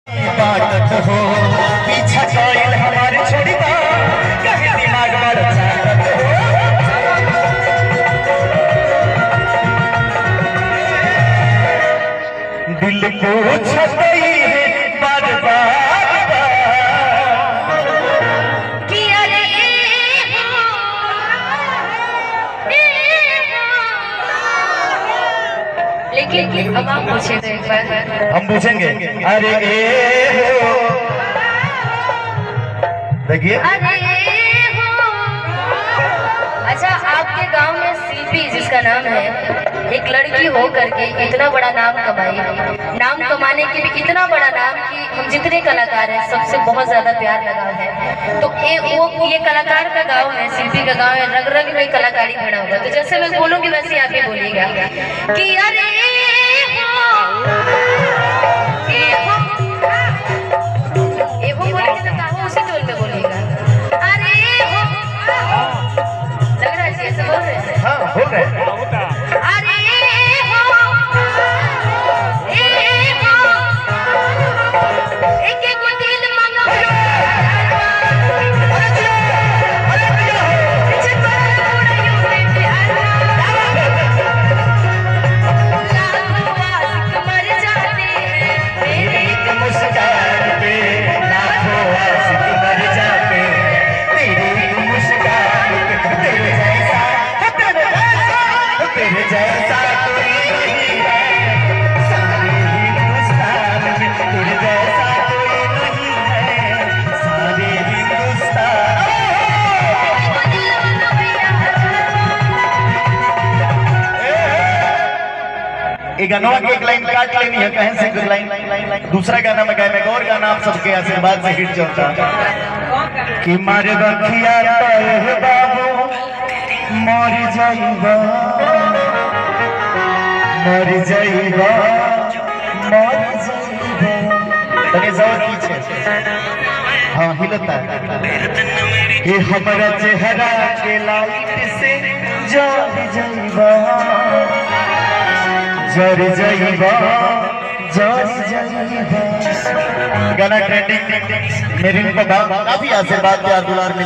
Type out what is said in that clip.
बात हो पीछा कोयल हमारे छोड़ी बा कहे दिमाग बड़ चाहत हो दिल को छपई है बार बार कि अरे लेकिन अब आप पूछे तो एक बार हम पूछेंगे। अरे देखिए अच्छा, आपके गांव में शिल्पी जिसका नाम है, एक लड़की हो करके इतना बड़ा नाम कमाई, नाम कमाने के भी इतना बड़ा नाम कि हम जितने कलाकार हैं सबसे बहुत ज्यादा प्यार लगाव है। तो ये कलाकार का गांव है, शिल्पी का गांव है, रग रग में कलाकारी भरा होगा। तो जैसे मैं बोलूंगी वैसे आप ही बोलिएगा कि अरे बोलेंगे तो कहो उसी टोल में बोलिएगा। अरे लग रहा है ऐसे बोल रहे हैं। हाँ हो रहे हैं। अरे एक दिल मांगो जैसा कोई नहीं है सारे हिंदुस्तान में, तेरे जैसा कोई नहीं है सारे हिंदुस्तान। एक गाना के एक लाइन काट लेनी है, कहीं से कुछ लाइन दूसरा गाना में गाए, मैं और गाना आप सबके आशीर्वाद से हिट चलता कि मारे रखिया तो बाबू मर जाइबा मर जाइबा मर जाइबा। तने जोर पीछे हाँ हिलता ये हमारा चेहरा के लाइट से जर जाइबा जर जाइबा जर जाइबा। गाना ट्रेंडिंग मेरे को काफी आशीर्वाद प्यार दुलार मिले।